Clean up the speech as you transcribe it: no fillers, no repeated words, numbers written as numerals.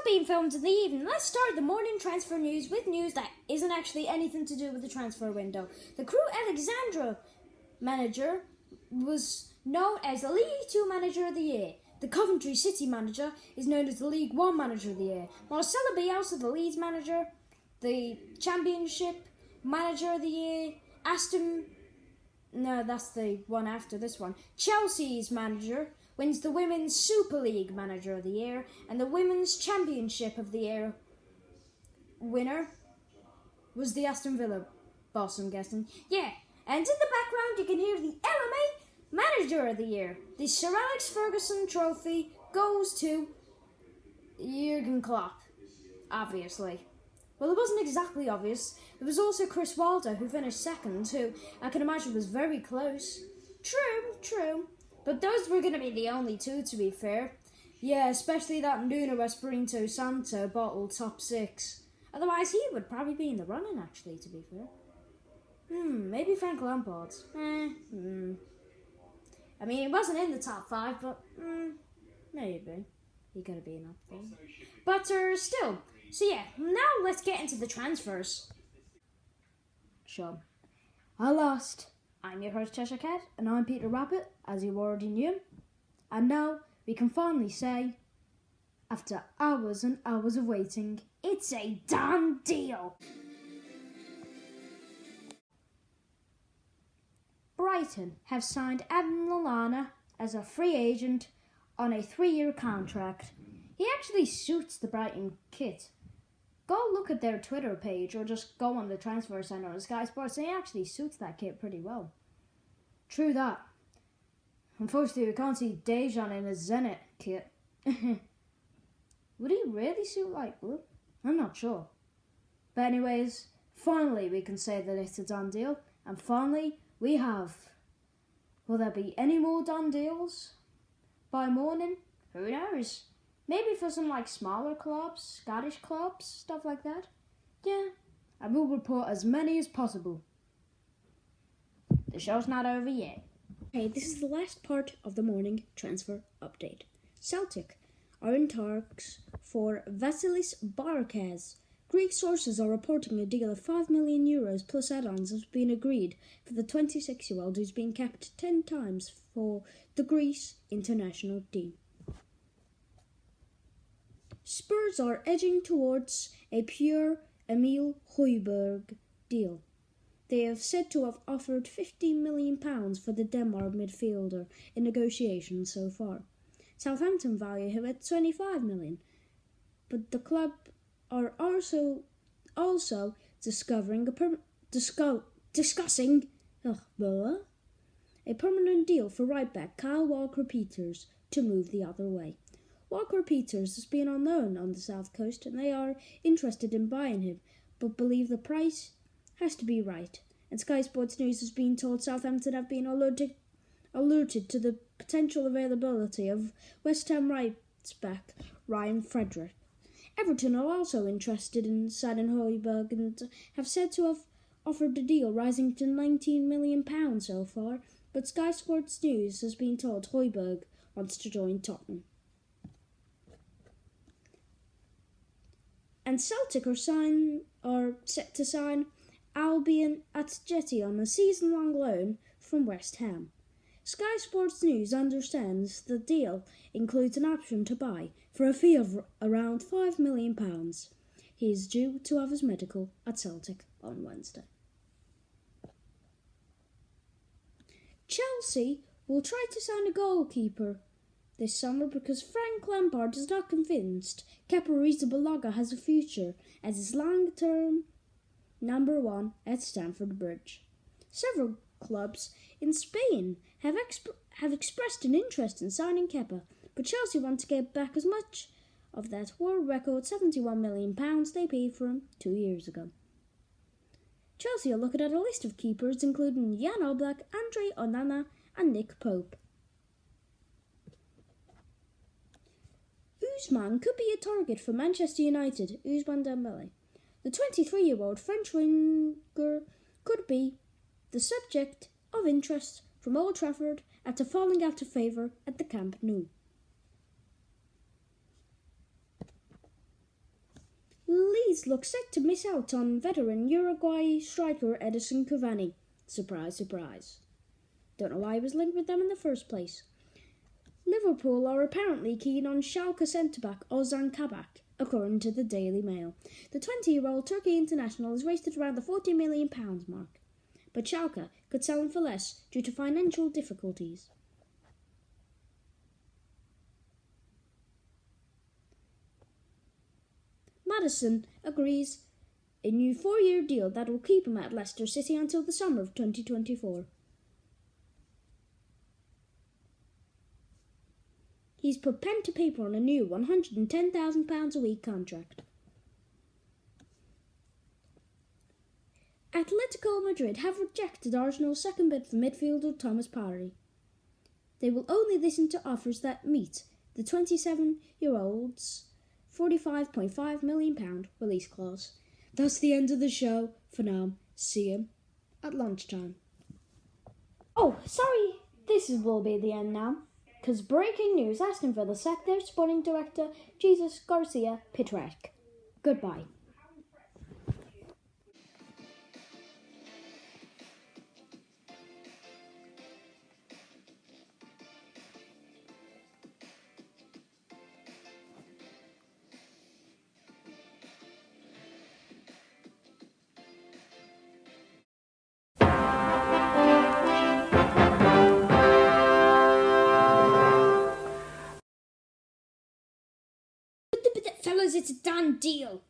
being filmed in the evening. Let's start the morning transfer news with news that isn't actually anything to do with the transfer window. The Crew Alexandra manager was known as the League 2 Manager of the Year. The Coventry City manager is known as the League 1 Manager of the Year. Marcelo Bielsa, the Leeds manager, the Championship Manager of the Year. That's the one after this one. Chelsea's manager wins the Women's Super League Manager of the Year, and the Women's Championship of the Year winner was the Aston Villa boss, I'm guessing. Yeah, and in the background you can hear the LMA Manager of the Year. The Sir Alex Ferguson trophy goes to Jurgen Klopp, obviously. Well, it wasn't exactly obvious. There was also Chris Wilder, who finished second, who I can imagine was very close. True. But those were going to be the only two, to be fair. Yeah, especially that Nuno Espirito Santo bottle top 6. Otherwise, he would probably be in the running, actually, to be fair. Maybe Frank Lampard. I mean, he wasn't in the top 5, but maybe. He could have been up there. But still. So yeah, now let's get into the transfers. Sure. I lost. I'm your host, Cheshire Cat, and I'm Peter Rabbit, as you already knew. And now we can finally say, after hours and hours of waiting, it's a done deal. Brighton have signed Adam Lallana as a free agent on a 3-year contract. He actually suits the Brighton kit. Go look at their Twitter page or just go on the transfer centre on Sky Sports. He actually suits that kit pretty well. True that. Unfortunately, we can't see Dejan in his Zenit kit. Would he really suit light blue? I'm not sure. But anyways, finally we can say that it's a done deal. And finally we have. Will there be any more done deals by morning? Who knows? Maybe for some smaller clubs, Scottish clubs, stuff like that. Yeah, I will report as many as possible. The show's not over yet. Okay, this is the last part of the morning transfer update. Celtic are in talks for Vasilis Barkas. Greek sources are reporting a deal of €5 million plus add-ons has been agreed for the 26-year-old who's been capped 10 times for the Greece international team. Spurs are edging towards a pure Emil Højbjerg deal. They have said to have offered £15 million for the Denmark midfielder in negotiations so far. Southampton value him at £25 million, but the club are also discussing a permanent deal for right-back Kyle Walker-Peters to move the other way. Walker-Peters has been on loan on the south coast and they are interested in buying him, but believe the price has to be right. And Sky Sports News has been told Southampton have been alerted to the potential availability of West Ham right-back Ryan Frederick. Everton are also interested in signing Højbjerg and have said to have offered the deal rising to £19 million so far, but Sky Sports News has been told Højbjerg wants to join Tottenham. And Celtic are set to sign Albion Atjeti on a season-long loan from West Ham. Sky Sports News understands the deal includes an option to buy for a fee of around £5 million. He is due to have his medical at Celtic on Wednesday. Chelsea will try to sign a goalkeeper this summer because Frank Lampard is not convinced Kepa Arrizabalaga has a future as his long-term number 1 at Stamford Bridge. Several clubs in Spain have expressed an interest in signing Kepa, but Chelsea want to get back as much of that world record £71 million they paid for him 2 years ago. Chelsea are looking at a list of keepers including Jan Oblak, Andre Onana and Nick Pope. Ousmane could be a target for Manchester United, Ousmane Dembele. The 23-year-old French winger could be the subject of interest from Old Trafford after falling out of favour at the Camp Nou. Leeds look set to miss out on veteran Uruguay striker Edison Cavani. Surprise, surprise. Don't know why he was linked with them in the first place. Liverpool are apparently keen on Schalke centre-back Ozan Kabak, according to the Daily Mail. The 20-year-old Turkey international is rated around the £40 million mark, but Schalke could sell him for less due to financial difficulties. Maddison agrees a new 4-year deal that will keep him at Leicester City until the summer of 2024. He's put pen to paper on a new £110,000 a week contract. Atletico Madrid have rejected Arsenal's second bid for midfielder Thomas Partey. They will only listen to offers that meet the 27-year-old's £45.5 million release clause. That's the end of the show for now. See you at lunchtime. Oh, sorry, this will be the end now. Because breaking news, Aston Villa sacked their sporting director, Jesus Garcia Petrarch. Goodbye. Fellas, it's a done deal.